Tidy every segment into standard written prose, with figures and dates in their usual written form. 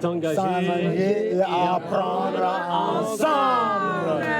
s'engager et apprendre ensemble.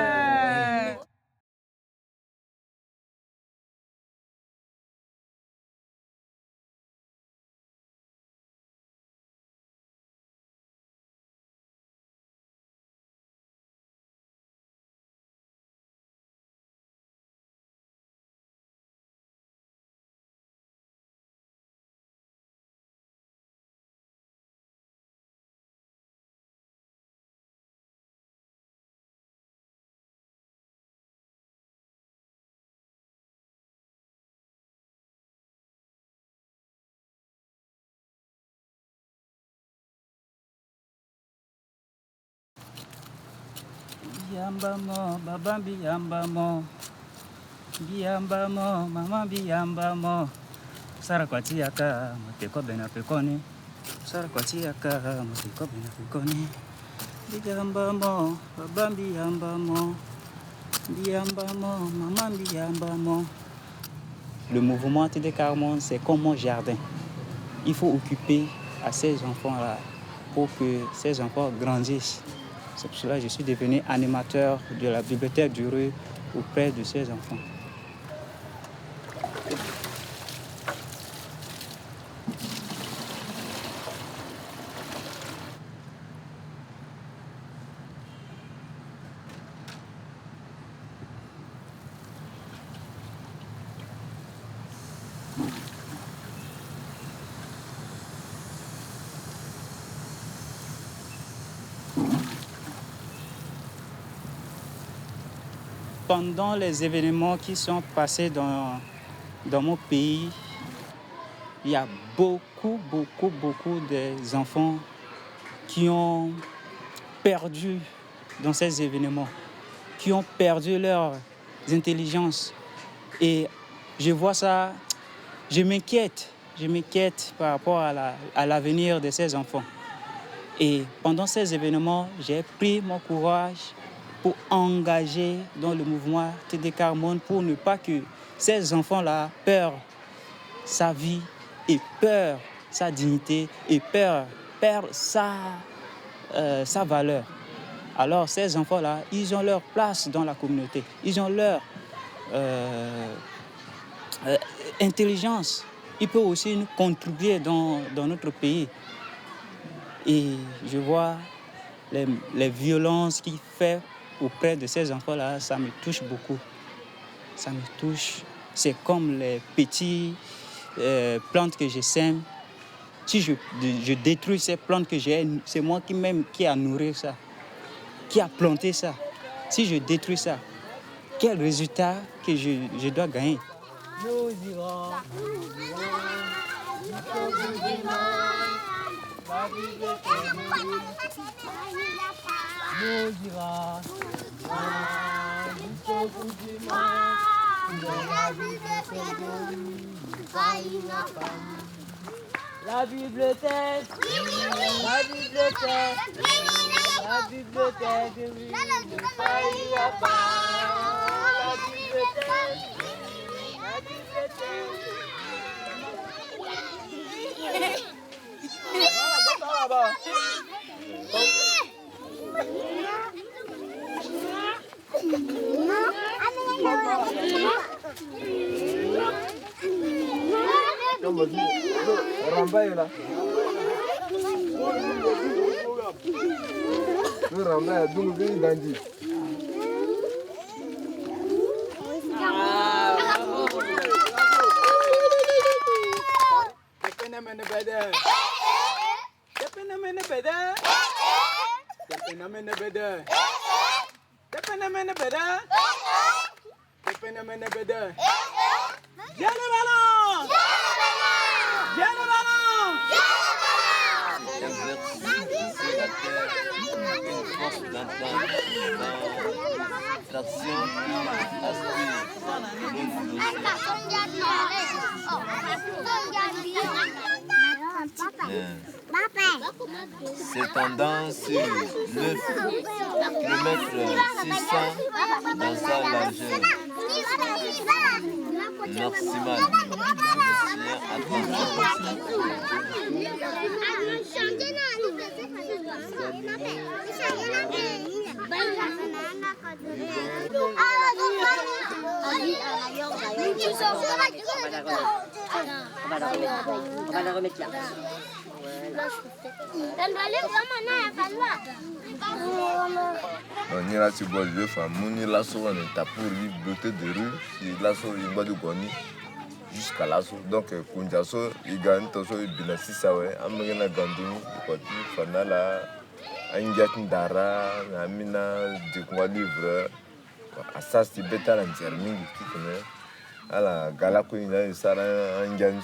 Biyambamo, baba biyambamo, biyambamo, mama biyambamo. Sarakwati yaka, moteko bena pekoni. Sarakwati yaka, moteko bena pekoni. Biyambamo, baba biyambamo, biyambamo, mama biyambamo. Le mouvement TD Carmonde, c'est comme mon jardin. Il faut occuper à ces enfants-là pour que ces enfants grandissent. C'est pour cela que je suis devenu animateur de la bibliothèque du Rue auprès de ces enfants. Pendant les événements qui sont passés dans mon pays, il y a beaucoup des enfants qui ont perdu dans ces événements, qui ont perdu leur intelligence. Et je vois ça, je m'inquiète par rapport à l'avenir de ces enfants. Et pendant ces événements, j'ai pris mon courage pour engager dans le mouvement TD Carmonde pour ne pas que ces enfants-là perdent sa vie et perdent sa dignité et perdent sa valeur. Alors ces enfants-là, ils ont leur place dans la communauté, ils ont leur intelligence. Ils peuvent aussi nous contribuer dans notre pays. Et je vois les violences qu'il fait auprès de ces enfants-là, ça me touche beaucoup. Ça me touche. C'est comme les petites plantes que je sème. Si je détruis ces plantes que j'ai, c'est moi qui a nourri ça, qui a planté ça. Si je détruis ça, quel résultat que je dois gagner? Nous irons, la bibliothèque nous ira jusqu'au bout du monde. La bibliothèque la bibliothèque, la bibliothèque, la bibliothèque, ne faillira pas. La bibliothèque, la bibliothèque. Rambai là. Le rambai donc bien dandy. S'étendant sur 9 km 600 dans sa largeur maximale. On va la remettre là. On ira sur le jeu, on lasso, on est tapé pour lui, beauté de rue, si lasso, il va de goni jusqu'à lasso. Donc, Kunjaso, il gagne, Toso, il bénéficie ça, ouais. Américain Ganduni, il continue, Fanala, Angiatin Dara, Amina, Dikwa Livre, Assas, Tibeta, l'Angerming, qui connaît. À la Galako, il y a Sarah Angian.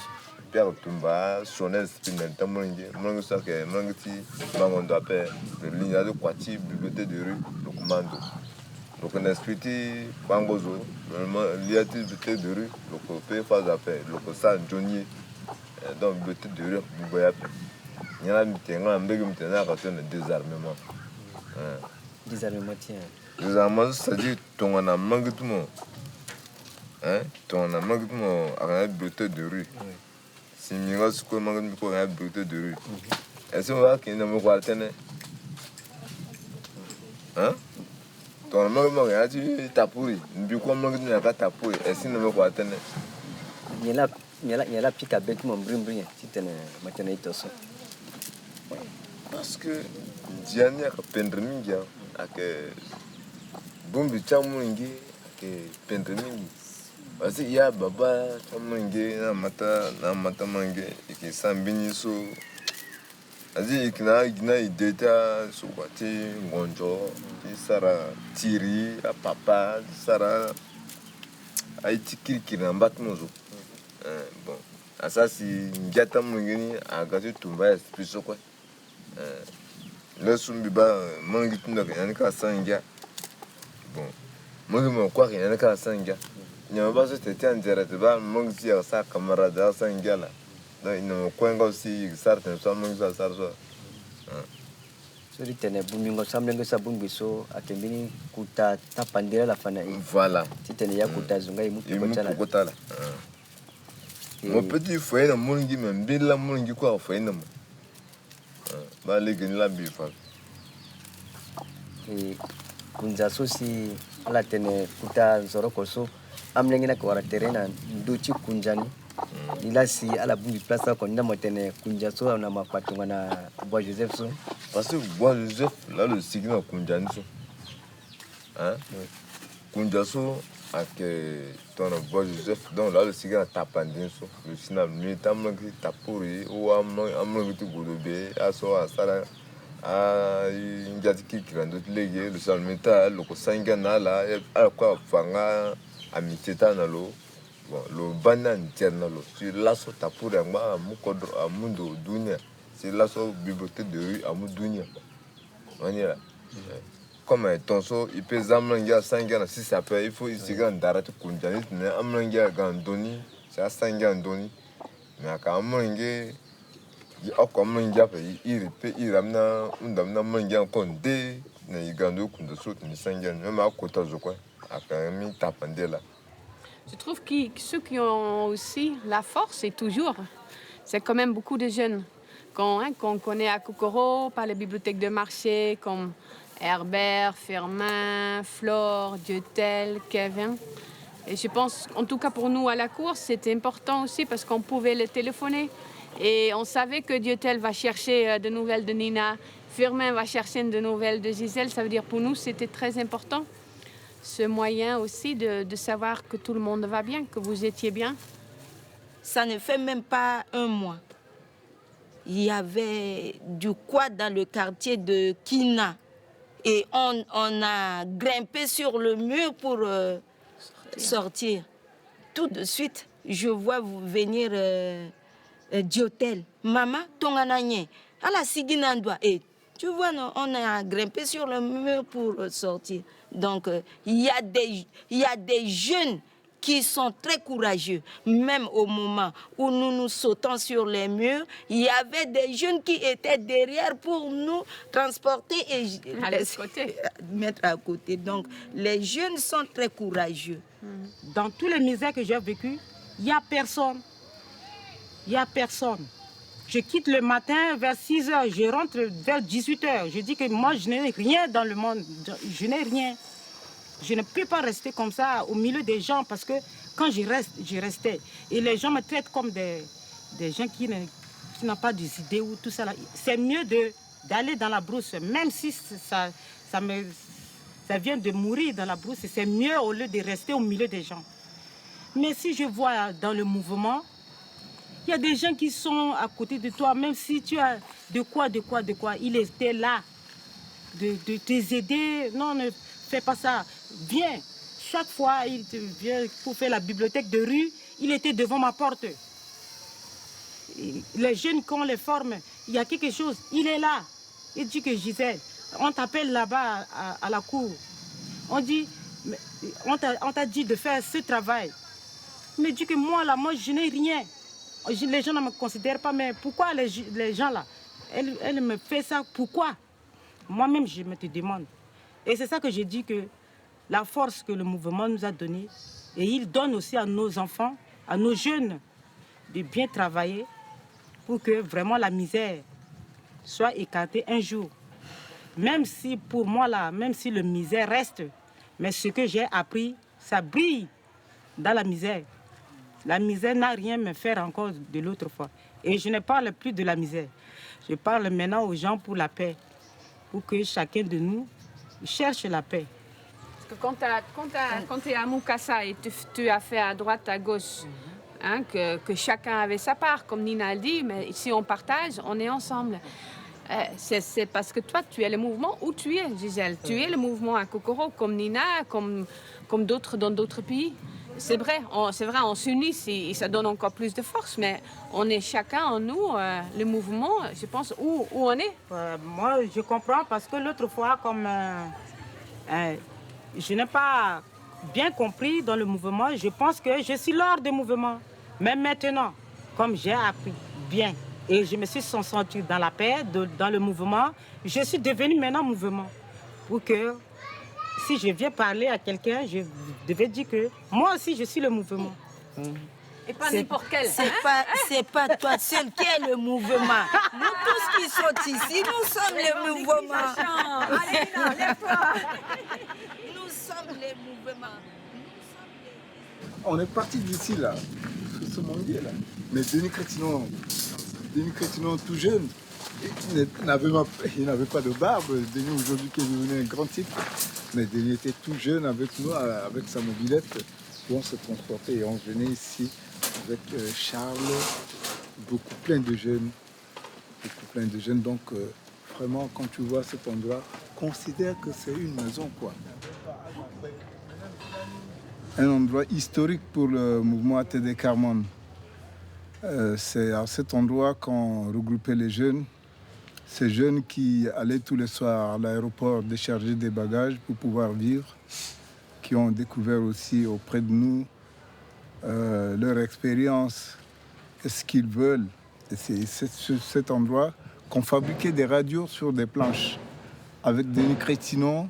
Pierre Tumba, Sonnes, Spinel, Tamongi, Mangosake, Mangati, Mangondo Apé, le lignage de Kwati, bibliothèque de rue, le commando. Donc on a expliqué Bangozo, l'IAT bibliothèque de rue, le copé, phase Apé, le Kosan, Johnny, donc bibliothèque de rue, Bougoyapé. Il y en a un bégume tenant à faire un désarmement. Désarmement, tiens. Désarmement, c'est-à-dire ton en a manqué tout le monde. Ton en a manqué tout le monde à la bibliothèque de rue. Si je suis un peu de rue, est-ce que tu as un peu de hein? Tu as un peu de tapuri, tu as un peu de tapuri, est-ce que tu as un peu de il y a la pique à bête, mon brin, si tu es maintenant ici. Parce que Diane a peindre mingi, a que bombi chamungi, a que peindre mingi. Parce qu'il y a baba chamungi, na mata mangi, et que sambini so. Azi ikna ideta so kwati ngonjo, qui sara tiri a papa, sara aiti kirikiri na batmozo. Bon, ça si njata mungi a gâté tumba esprit quoi. Le sumbiba mangi tunda yani ka sanga. Bon, moi je crois qu'il y a ka sanga. Il n'y a pas de en direct, mangi si sa camarade à sanga là. Donc il ne coinga aussi certains sont mangi ça ça. So ditene bumingo samlengo sa bumbiso akembini kuta tapandira la fana. Voilà. Titene ya kuta zunga imu kotala. Mon petit frère na mungi mbila mungi kwa frère na. Ba le gani la bifa. Kunja so si ala tene kuta zoroko so amlengina kwa terena nduchi kunjani. Ila si ala bumbi place ko ndamo tene kunja so na mapatunga na Bois Joseph so. Parce que Bois Joseph là le signe kunjani so. Hein? Kunjaso avec ton Bois Joseph donc là le signe tapandin so. Le signe mi tamaki tapuri ou amno tu godobe aso asara a njati kikirando lege le salmenta le kosanga na la kwa fanga amiteta na lo. Bon, le banane ternalo, c'est l'asso tapuri à Mukodro, à Mundo Dunia, c'est l'asso bibliothèque de rue à Mudounia. On est là. Comme un tonso, il peut s'amener 5 ans, si ça peut, il faut ici d'arrêter de conduire, mais amener à Gandoni, c'est à 5 ans Doni. Mais à Kamongue, il y a comme un gap, il ramène un manga en condé, il gagne au coup de saut, mais 5 ans, même à Kota Zokwa, à Kamini Tapandela. Je trouve que ceux qui ont aussi la force, c'est quand même beaucoup de jeunes qu'on connaît à Kokoro, par les bibliothèques de marché, comme Herbert, Firmin, Flore, Dieudel, Kevin. Et je pense, en tout cas pour nous à la cour, c'était important aussi parce qu'on pouvait les téléphoner. Et on savait que Dieudel va chercher de nouvelles de Nina, Firmin va chercher de nouvelles de Gisèle. Ça veut dire pour nous, c'était très important. Ce moyen aussi de savoir que tout le monde va bien, que vous étiez bien. Ça ne fait même pas un mois. Il y avait du quad dans le quartier de Kina. Et on a grimpé sur le mur pour sortir. Tout de suite, je vois venir Diotel. Maman, ton ananye. À la Siginandwa. Et tu vois, non, on a grimpé sur le mur pour sortir. Donc, il y a des jeunes qui sont très courageux. Même au moment où nous nous sautons sur les murs, il y avait des jeunes qui étaient derrière pour nous transporter et mettre à côté. Donc, les jeunes sont très courageux. Dans tous les misères que j'ai vécues, il n'y a personne. Il n'y a personne. Je quitte le matin vers 6h, je rentre vers 18h. Je dis que moi, je n'ai rien dans le monde. Je n'ai rien. Je ne peux pas rester comme ça au milieu des gens parce que quand je restais. Et les gens me traitent comme des gens qui n'ont pas d'idées ou tout ça. C'est mieux d'aller dans la brousse, même si ça vient de mourir dans la brousse. C'est mieux au lieu de rester au milieu des gens. Mais si je vois dans le mouvement, il y a des gens qui sont à côté de toi, même si tu as de quoi, il était là de t'aider. Non, ne fais pas ça. Viens. Chaque fois, il vient pour faire la bibliothèque de rue, il était devant ma porte. Les jeunes, qu'on les forme, il y a quelque chose, il est là. Il dit que Gisèle, on t'appelle là-bas à la cour. On t'a dit de faire ce travail. Mais dit que moi, je n'ai rien. Les gens ne me considèrent pas, mais pourquoi les gens là, elles me font ça, pourquoi? Moi-même, je me te demande. Et c'est ça que je dis que la force que le mouvement nous a donnée, et il donne aussi à nos enfants, à nos jeunes, de bien travailler pour que vraiment la misère soit écartée un jour. Même si pour moi, là, même si le misère reste, mais ce que j'ai appris, ça brille dans la misère. La misère n'a rien à me faire encore de l'autre fois. Et je ne parle plus de la misère. Je parle maintenant aux gens pour la paix, pour que chacun de nous cherche la paix. Parce que quand tu es à Mukasa et tu as fait à droite, à gauche, hein, que chacun avait sa part, comme Nina a dit, mais ici on partage, on est ensemble. C'est parce que toi, tu es le mouvement où tu es, Gisèle. Tu es le mouvement à Kokoro, comme Nina, comme d'autres dans d'autres pays. C'est vrai, on s'unit et ça donne encore plus de force, mais on est chacun en nous, le mouvement, je pense, où on est. Moi, je comprends parce que l'autre fois, comme je n'ai pas bien compris dans le mouvement, je pense que je suis l'ordre du mouvement. Mais maintenant, comme j'ai appris bien et je me suis sentie dans la paix, dans le mouvement, je suis devenue maintenant mouvement. Pour que si je viens parler à quelqu'un, je devais dire que moi aussi je suis le mouvement. Et pas n'importe quel. C'est pas toi seul qui es le mouvement. Nous tous qui sommes ici, nous sommes le mouvement. Allez, non, lève-toi. Nous sommes les mouvements. On est parti d'ici là, sur ce monde là. Mais Denis Crétinon tout jeune, il n'avait pas de barbe. Denis aujourd'hui qui est devenu un grand type. Mais Denis était tout jeune avec nous, avec sa mobilette. Et on se transportait et on venait ici avec Charles, plein de jeunes. Donc vraiment quand tu vois cet endroit, considère que c'est une maison quoi. Un endroit historique pour le mouvement ATD Carmone. C'est à cet endroit qu'on regroupait les jeunes. Ces jeunes qui allaient tous les soirs à l'aéroport décharger des bagages pour pouvoir vivre, qui ont découvert aussi auprès de nous leur expérience et ce qu'ils veulent. Et c'est sur cet endroit qu'on fabriquait des radios sur des planches avec Denis Crétinon,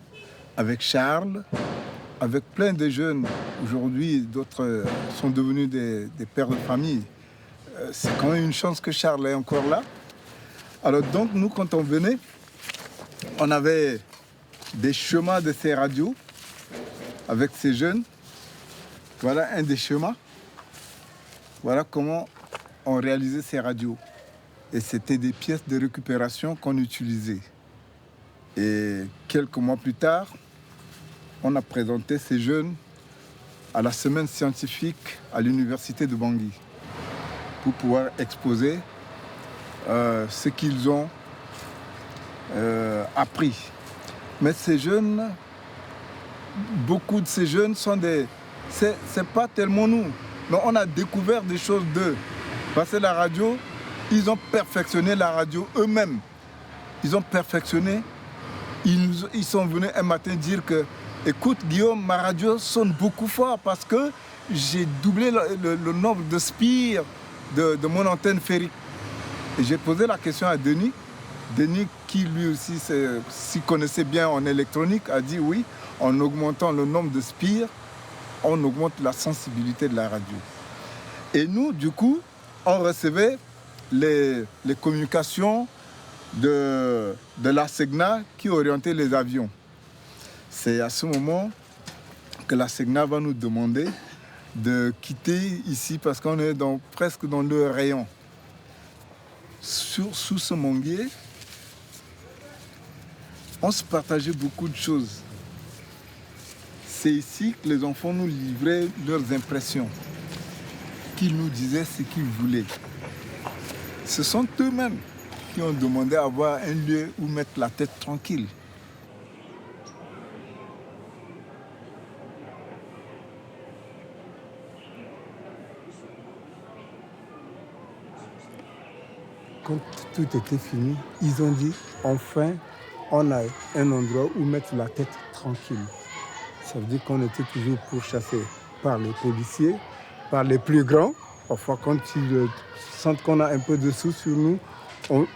avec Charles, avec plein de jeunes. Aujourd'hui, d'autres sont devenus des pères de famille. C'est quand même une chance que Charles est encore là. Alors donc, nous, quand on venait, on avait des chemins de ces radios avec ces jeunes. Voilà un des chemins. Voilà comment on réalisait ces radios. Et c'était des pièces de récupération qu'on utilisait. Et quelques mois plus tard, on a présenté ces jeunes à la semaine scientifique à l'université de Bangui pour pouvoir exposer ce qu'ils ont appris. Mais ces jeunes, beaucoup de ces jeunes sont des... C'est pas tellement nous. Mais on a découvert des choses d'eux. Parce que la radio, ils ont perfectionné la radio eux-mêmes. Ils ont perfectionné. Ils sont venus un matin dire que écoute Guillaume, ma radio sonne beaucoup fort parce que j'ai doublé le nombre de spires de mon antenne sphérique. Et j'ai posé la question à Denis. Denis, qui lui aussi s'y connaissait bien en électronique, a dit oui, en augmentant le nombre de spires, on augmente la sensibilité de la radio. Et nous, du coup, on recevait les communications de la SEGNA qui orientait les avions. C'est à ce moment que la SEGNA va nous demander de quitter ici parce qu'on est presque dans le rayon. Sous ce manguier, on se partageait beaucoup de choses. C'est ici que les enfants nous livraient leurs impressions, qu'ils nous disaient ce qu'ils voulaient. Ce sont eux-mêmes qui ont demandé à avoir un lieu où mettre la tête tranquille. Quand tout était fini, ils ont dit enfin on a un endroit où mettre la tête tranquille. Ça veut dire qu'on était toujours pourchassés par les policiers, par les plus grands. Parfois, quand ils sentent qu'on a un peu de sous sur nous, on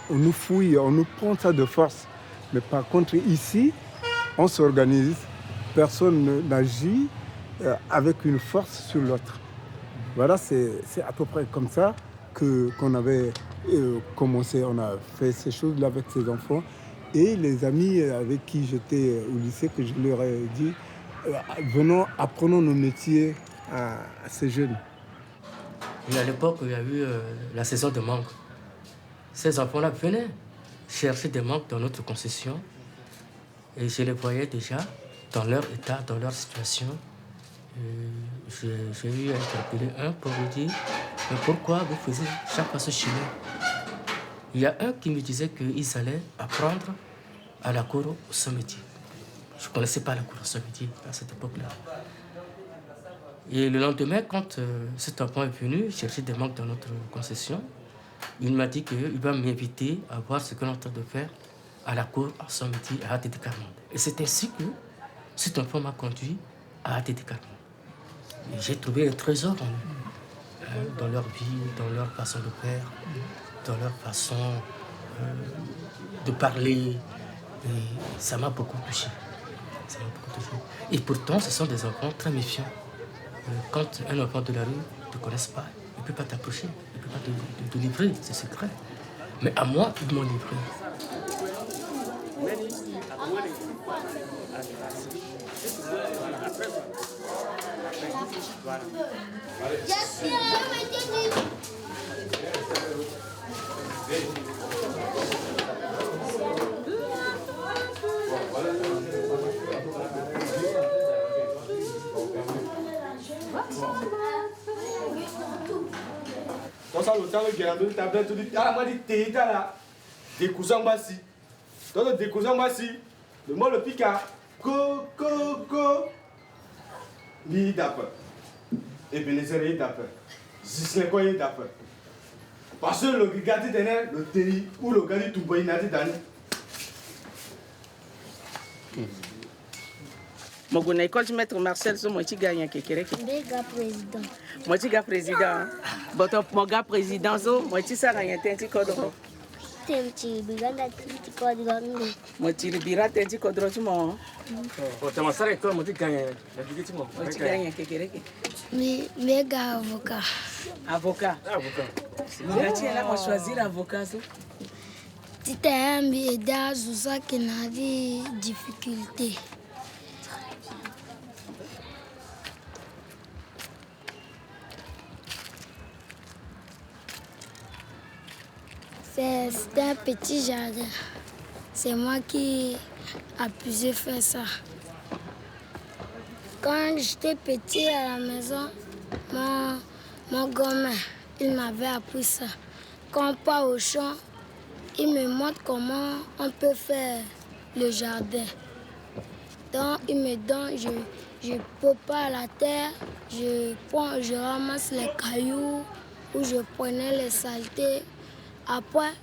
nous fouille, on nous prend ça de force. Mais par contre, ici, on s'organise. Personne n'agit avec une force sur l'autre. Voilà, c'est à peu près comme ça qu'on avait commencé. On a fait ces choses-là avec ces enfants. Et les amis avec qui j'étais au lycée, que je leur ai dit, venons, apprenons nos métiers à ces jeunes. Et à l'époque, il y a eu la saison de mangue. Ces enfants-là venaient chercher des mangues dans notre concession. Et je les voyais déjà dans leur état, dans leur situation. J'ai eu à interpeller un pour lui dire « Mais pourquoi vous faisiez chaque fois ce chemin ?» Il y a un qui me disait qu'ils allaient apprendre à la cour au Saint-Métier. Je ne connaissais pas la cour au Saint-Métier à cette époque-là. Et le lendemain, quand cet enfant est venu chercher des mangues dans notre concession, il m'a dit qu'il va m'inviter à voir ce qu'on est en train de faire à la cour à Saint-Métier, à ATD Carmonde. Et c'est ainsi que cet enfant m'a conduit à ATD Carmonde. Et j'ai trouvé un trésor en eux, dans leur vie, dans leur façon de faire, dans leur façon de parler. Et ça m'a beaucoup touché. Et pourtant, ce sont des enfants très méfiants. Quand un enfant de la rue ne te connaisse pas, il ne peut pas t'approcher, il ne peut pas te livrer ses secrets. Mais à moi, ils m'ont livré. Des cousins bassi. Dans des cousins bassi. Le mot le pica. Go. Ni d'après. Et Bénézéré d'après. Zislekoye d'après. Parce que le gigati tenait le teri ou le gadi tout boy n'a dit d'année. Mon école, maître Marcel, c'est moi qui gagne quelque chose. Béga président. Moi qui gagne président. Mon gars président, moi qui ça gagne un petit codron. Temti biganda petit codron. Moi qui libère un petit codron tu m'as. Tu m'as ça école, moi qui gagne. Moi qui gagne quelque chose. Mais méga avocat. Avocat. Là tu es là pour choisir avocat. Tu t'es mis dans ça qui n'a des difficultés. C'est un petit jardin. C'est moi qui a pu faire ça. Quand j'étais petit à la maison, mon gamin, il m'avait appris ça. Quand on part au champ, il me montre comment on peut faire le jardin. Donc il me donne, je prépare la terre, je ramasse les cailloux ou je prenais les saletés. Après,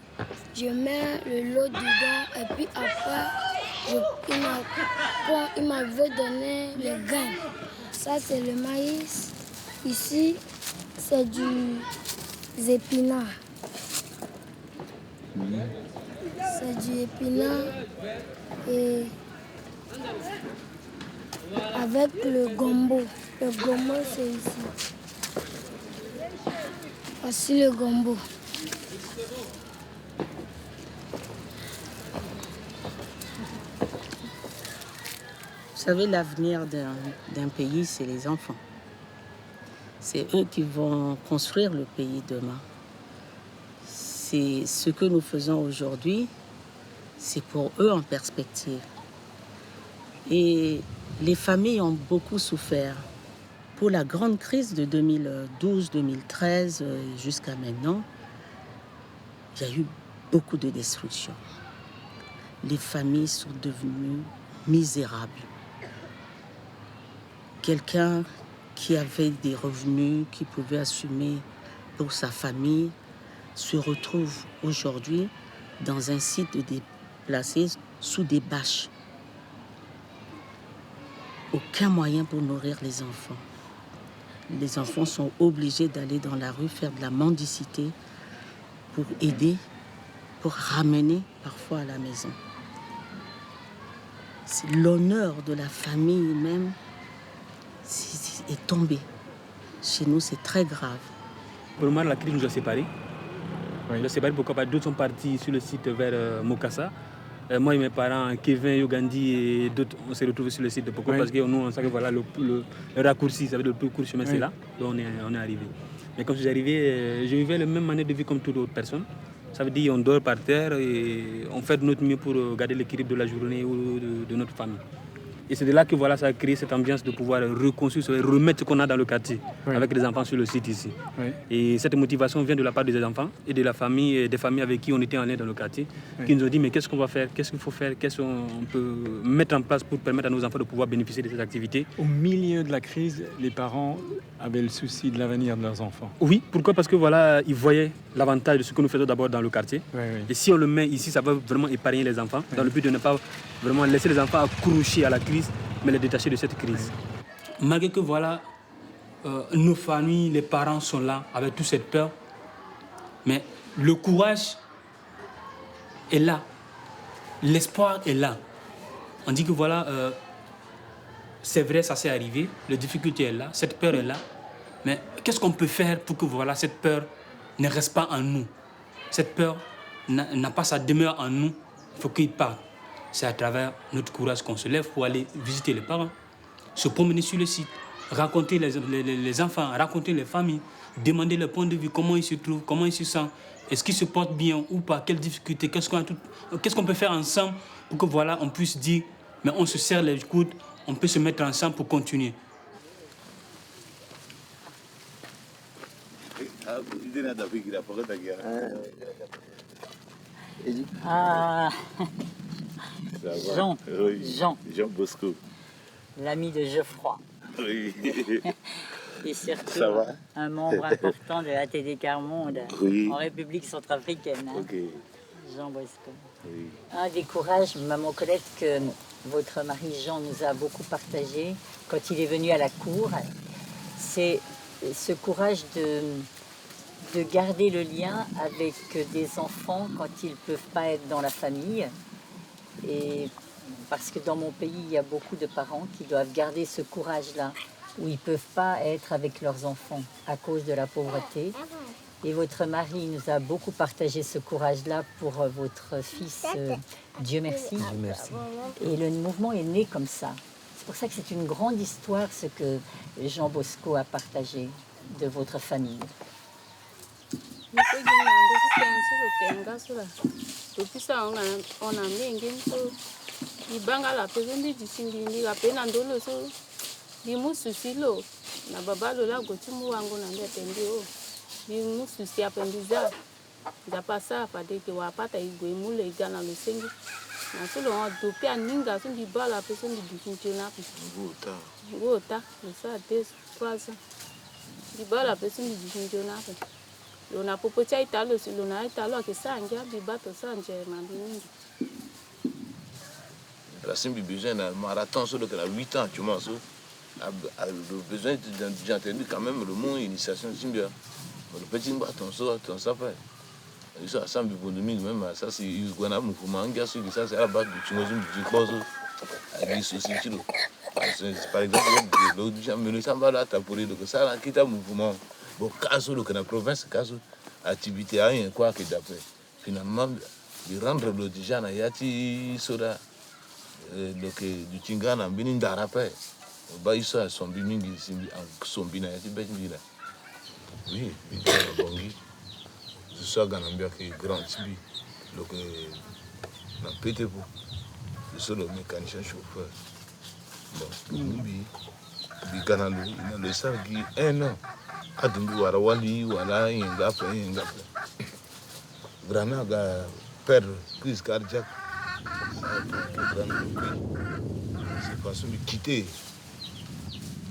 je mets le lot dedans et puis après, il m'avait donné les graines. Ça, c'est le maïs. Ici, c'est du épinard. C'est du épinard et avec le gombo. Le gombo, c'est ici. Voici le gombo. Vous savez, l'avenir d'un pays, c'est les enfants. C'est eux qui vont construire le pays demain. C'est ce que nous faisons aujourd'hui, c'est pour eux en perspective. Et les familles ont beaucoup souffert. Pour la grande crise de 2012-2013 jusqu'à maintenant, il y a eu beaucoup de destruction. Les familles sont devenues misérables. Quelqu'un qui avait des revenus, qui pouvait assumer pour sa famille, se retrouve aujourd'hui dans un site déplacé sous des bâches. Aucun moyen pour nourrir les enfants. Les enfants sont obligés d'aller dans la rue faire de la mendicité pour aider, pour ramener parfois à la maison. L'honneur de la famille même est tombé. Chez nous, c'est très grave. Pour moi, la crise nous a séparés. Oui. Nous a séparés pourquoi d'autres sont partis sur le site vers Mokassa. Moi et mes parents, Kevin, Yogandi et d'autres, on s'est retrouvés sur le site de Poko parce que nous, on sait que voilà, le raccourci, ça veut dire le plus court chemin, c'est là. Donc on est arrivé. Mais quand je suis arrivé, je vivais la même manière de vie comme toute autre personne. Ça veut dire qu'on dort par terre et on fait de notre mieux pour garder l'équilibre de la journée ou de notre famille. Et c'est de là que voilà, ça a créé cette ambiance de pouvoir reconstruire, remettre ce qu'on a dans le quartier avec les enfants sur le site ici. Et cette motivation vient de la part des enfants et de la famille, et des familles avec qui on était en lien dans le quartier, qui nous ont dit mais qu'est-ce qu'on va faire, qu'est-ce qu'il faut faire, qu'est-ce qu'on peut mettre en place pour permettre à nos enfants de pouvoir bénéficier de cette activité. Au milieu de la crise, les parents avaient le souci de l'avenir de leurs enfants. Oui, pourquoi? Parce que voilà, ils voyaient l'avantage de ce que nous faisons d'abord dans le quartier. Et si on le met ici, ça va vraiment épargner les enfants, dans le but de ne pas vraiment laisser les enfants accrochés à la crise, mais les détacher de cette crise. Malgré que voilà, nos familles, les parents sont là avec toute cette peur, mais le courage est là, l'espoir est là. On dit que voilà, c'est vrai, ça s'est arrivé, la difficulté est là, cette peur est là, mais qu'est-ce qu'on peut faire pour que voilà, cette peur ne reste pas en nous? Cette peur n'a pas sa demeure en nous, il faut qu'il parte. C'est à travers notre courage qu'on se lève pour aller visiter les parents, se promener sur le site, raconter les enfants, raconter les familles, demander leur point de vue, comment ils se trouvent, comment ils se sentent, est-ce qu'ils se portent bien ou pas, quelles difficultés, qu'est-ce qu'on peut faire ensemble pour que voilà, on puisse dire, mais on se serre les coudes, on peut se mettre ensemble pour continuer. Ah, Jean, oui. Jean Bosco. L'ami de Geoffroy. Oui. Et surtout un membre important de l'ATD Quart-Monde en République centrafricaine. Hein. Jean Bosco. Oui. Un des courages, maman Colette, que votre mari Jean nous a beaucoup partagé quand il est venu à la cour, c'est ce courage de garder le lien avec des enfants quand ils ne peuvent pas être dans la famille. Et parce que dans mon pays, il y a beaucoup de parents qui doivent garder ce courage-là, où ils ne peuvent pas être avec leurs enfants à cause de la pauvreté. Et votre mari nous a beaucoup partagé ce courage-là pour votre fils, Dieu merci. Dieu merci. Et le mouvement est né comme ça. C'est pour ça que c'est une grande histoire, ce que Jean Bosco a partagé de votre famille. La simple besoin d'un marathon sur lequel a 8 ans, tu vois, le besoin j'ai entendu quand même le mot initiation Simbia. Le petit bâton, ça fait. Ça, ça me dit même, ça c'est une bonne âme, pour m'engager sur ça, c'est à la base du Tchingozum, du Kozo, avec les soucis. Par exemple, le Djamino Sambala, t'as pour dire que ça, là, quitte à mouvement, bon, casse le que la province, casse, activité à rien quoi que d'après. Finalement, de rendre le déjà na yati soda donc du tingana bini ndarape ba iso son bimingi simbi son bina yati betbila. Oui, bongi. Je suis ganambia que grand tibi donc na pété pour je le mécanicien chauffeur. Donc bi ganalo ina le sargi un an adungu wara wali wala inga Grana ga perdre crise cardiaque. C'est pas celui quitter.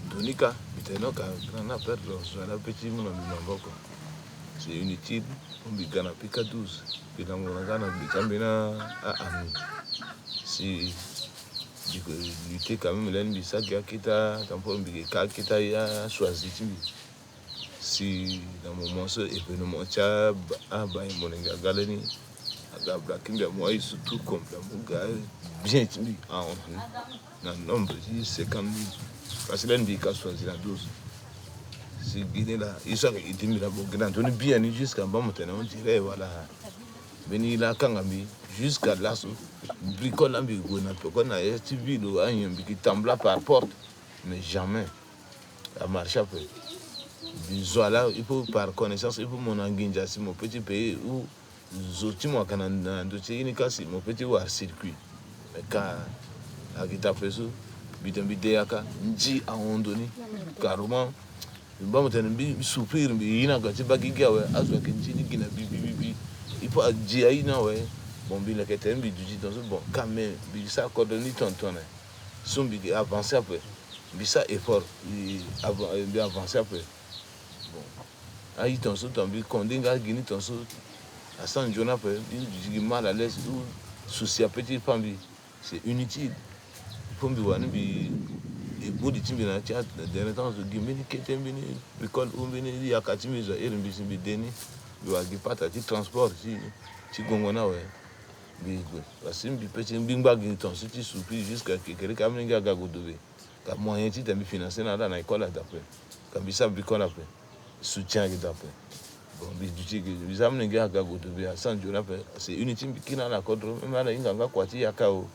Tonika, maintenant Grana perdre la petit mon c'est inutile. On bi gana pika 12. Puis dans mon gana bi tambina à ami. Si lutter quand même l'ennemi ça qui a kita tampon bi ka kita ya choisi si dans mon moment ce événement tcha bah mon gars galeni aga black moi surtout comme mon gars bien timide en nombre de 50 000 parce que l'ennemi qui a choisi la 12 si Guinée là ils sont timide là bon grand on bien jusqu'à bon maintenant on dirait voilà venir là kangami jusqu'à là bricole ambi gona qu'on a TV do un qui tembla par porte mais jamais à marcher après. Voilà, il faut par connaissance, il faut mon anguinja, c'est mon petit pays où zotimo kanana dotiinikasi mon petit war circuit. Mais quand agita peso bitambideaka nji aondoni carrément ba motenembi souffrir bi ina gati bagigawe azwa kenji ni gina bibi il faut ji aina we bon bi la ketembi du dans bon quand même bi ça coordonner tonton son bi avancer après bi ça effort bi avancer après. Aïe ton saut tombe condinga guini ton saut à San Jona peut dire mal à l'aise ou souci à petit famille c'est inutile il faut me voir bi et beau dit timbi na tia dernier temps de gimini ketembini l'école ou bini ya katimi za erimbi simbi deni bi wa gi patati transport si gongona ouais bi la simbi petit bingba guini ton saut ti soupi jusqu'à que kamninga ga godobe ka moyen ti tambi financer na école d'après comme ça bi qu'on après soutien qui d'après bon biduti que les amener gars gago de à San Jona c'est unité qui na la cadre même là inganga kwati yakao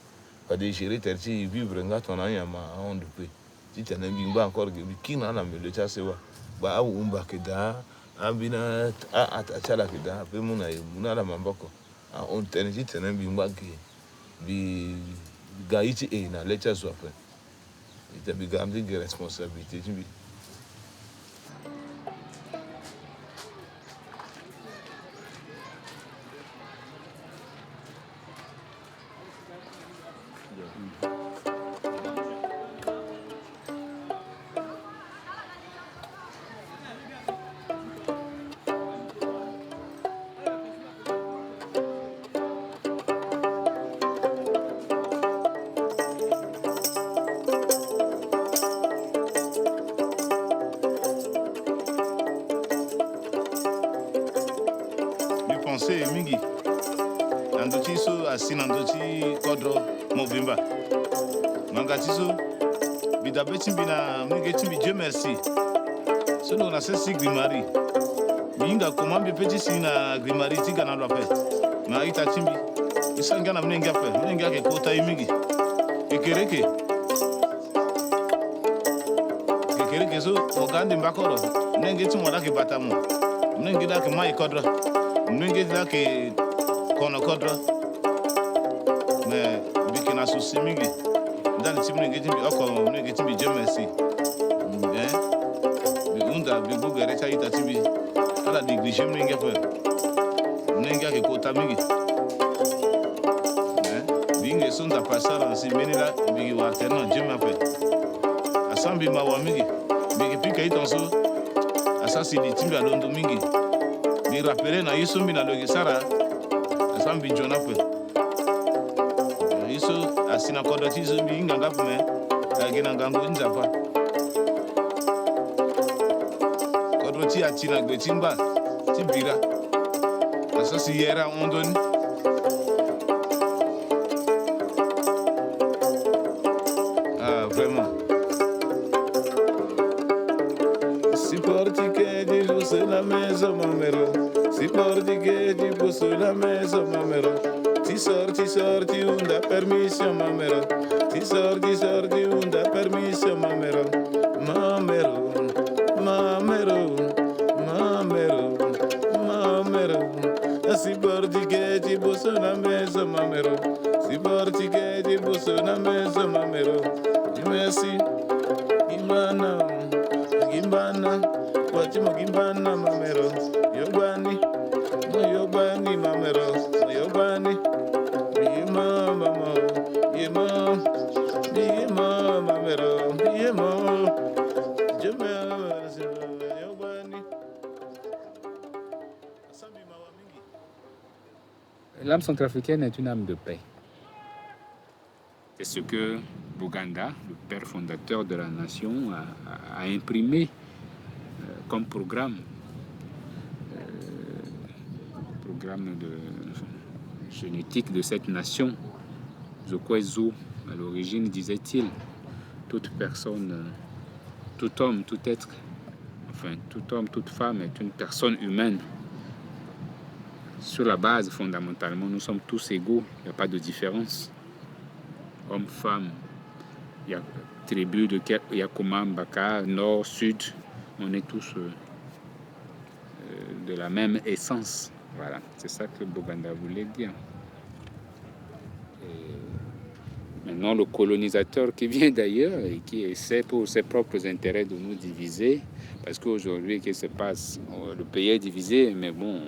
pas de gérer terti vivre nga ton anya ma on de paix si tu n'as bimba encore qui na me le cha sewa ba au umba keda ambina a chala keda pe muna la mamboko on tenji tena bimba ki bi gaiti e na lecha so après il te bi gamdi de responsabilité mingi nandochi so asinandochi kodro movimba mangati so bidabeti bina mingeti bi Dieu merci so no na sesi grimari minga komambi petit sina grimari tiga na lope na ita timbi isanga na mnenga ke kota mingi kekereke so ogande mbakoro mnengeti moda ke batamo mnengida ke mai kodro mnengida ke kono kodro mais bikina souci mingi dans le mnengeti bi oko mnengeti bi Dieu merci bien bi unda bi bugere cha ita timbi ala diglige mnenga ke kota mingi binge sonda pasara si menila bi waterno Dieu m'appelle asambi mawa mingi bigi pika itonso asasi di timbi alondo mingi bi rappeler na yeso mina logi sara asambi jona pe yeso asina kodo tizo bi nganga pume agina ngango nzapa kodo ti atina gbetimba ti bira asasi yera ondoni vraiment c'est la maison mon mère si porti che ti busso la messa mamero, ti sorti unda permission mamero, ti sorti unda permission mamero, mamero, mamero, mamero, mamero, si porti che ti busso la messa mamero, si porti che ti busso la messa mamero, merci, gimbana, wachimo gimbana mamero, yobani mamero, yobani, yema mamero, yema, yobani. L'âme centrafricaine est une âme de paix. C'est ce que Buganda, le père fondateur de la nation, a imprimé comme programme de génétique de cette nation. Zokwezo, à l'origine, disait-il, toute personne, tout homme, tout être, enfin tout homme, toute femme est une personne humaine. Sur la base, fondamentalement, nous sommes tous égaux, il n'y a pas de différence. Hommes, femmes, il y a tribu de Yakoma, Mbaka, nord, sud, on est tous de la même essence. Voilà, c'est ça que Buganda voulait dire. Et maintenant, le colonisateur qui vient d'ailleurs et qui essaie pour ses propres intérêts de nous diviser, parce qu'aujourd'hui, qu'est-ce qui se passe? Le pays est divisé, mais bon,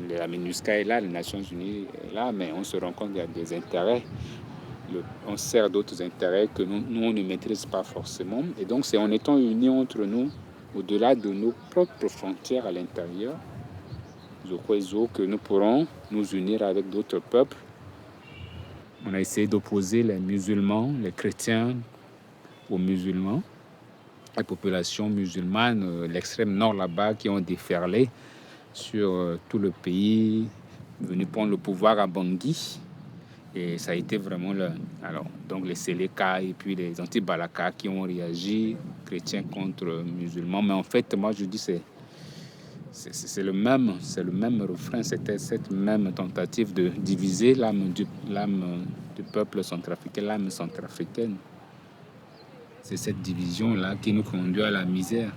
la MINUSCA est là, les Nations Unies est là, mais on se rend compte qu'il y a des intérêts. On sert d'autres intérêts que nous, on ne maîtrise pas forcément. Et donc, c'est en étant unis entre nous, au-delà de nos propres frontières à l'intérieur, que nous pourrons nous unir avec d'autres peuples. On a essayé d'opposer les musulmans, les chrétiens aux musulmans, les populations musulmanes, l'extrême nord là-bas, qui ont déferlé sur tout le pays, venus prendre le pouvoir à Bangui. Et ça a été vraiment donc les Séléka et puis les anti-Balaka qui ont réagi, chrétiens contre musulmans. Mais en fait, moi je dis c'est le même refrain, c'était cette même tentative de diviser l'âme du peuple centrafricain, l'âme centrafricaine. C'est cette division-là qui nous conduit à la misère,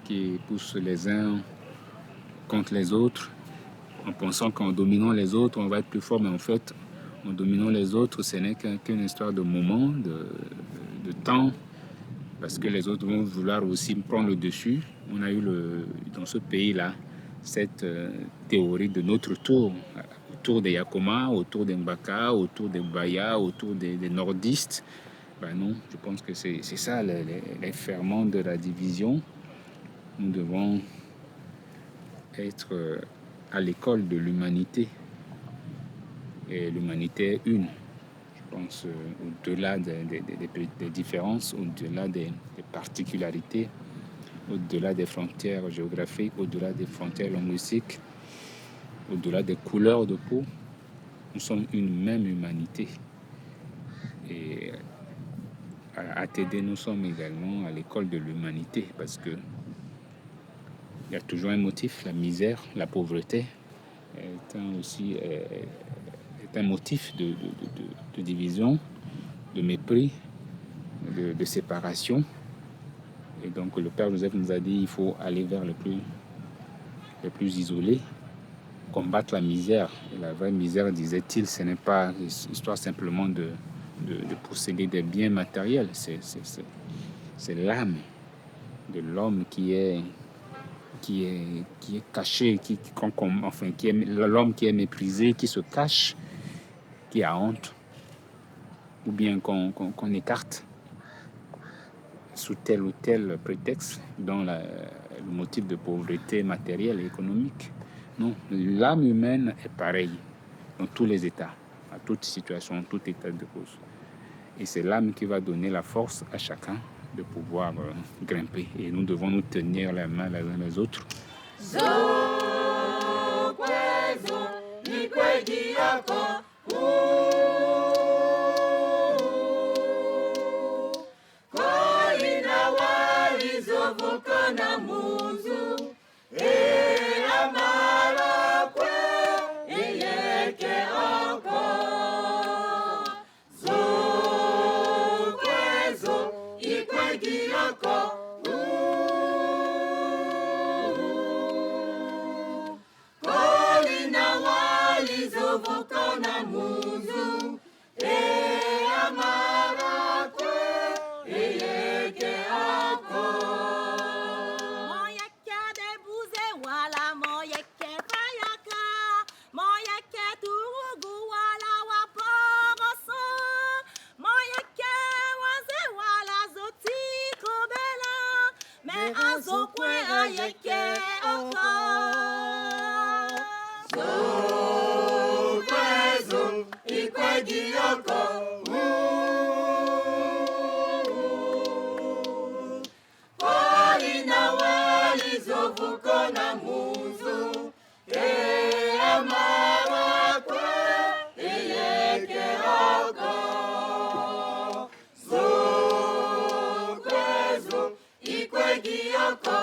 qui pousse les uns contre les autres, en pensant qu'en dominant les autres, on va être plus fort, mais en fait, en dominant les autres, ce n'est qu'une histoire de moment, de temps, parce que les autres vont vouloir aussi prendre le dessus. On a eu dans ce pays-là cette théorie de notre tour, autour des Yakoma, autour des Mbaka, autour des Baya, autour des nordistes. Ben non, je pense que c'est ça les ferments de la division. Nous devons être à l'école de l'humanité. Et l'humanité est une. Je pense au-delà des différences, au-delà des particularités, au-delà des frontières géographiques, au-delà des frontières linguistiques, au-delà des couleurs de peau, nous sommes une même humanité. Et à ATD, nous sommes également à l'école de l'humanité parce que il y a toujours un motif, la misère, la pauvreté est un motif de division, de mépris, de séparation. Et donc le Père Joseph nous a dit qu'il faut aller vers les plus isolés, combattre la misère. Et la vraie misère, disait-il, ce n'est pas histoire simplement de posséder des biens matériels. C'est l'âme de l'homme qui est caché, l'homme qui est méprisé, qui se cache, qui a honte, ou bien qu'on écarte sous tel ou tel prétexte, dont le motif de pauvreté matérielle et économique. Non, l'âme humaine est pareille dans tous les états, à toute situation, tout état de cause. Et c'est l'âme qui va donner la force à chacun de pouvoir grimper. Et nous devons nous tenir la main les uns les autres. Amar Ikwegiyoko. Kolina walizovukana muzu. Amarakwe. Eyeke oko. Moyeke debuze wala moyeke fayaka. Moyeke turugu wala waporoso. Moyeke waze wala zoti kobela. Me azokwe ayeke oko. Zokwezo ikwegiyoko. Kolina walizovukana muzu. Amarakwe. Eyeke oko. Zokwezo ikwegiyoko.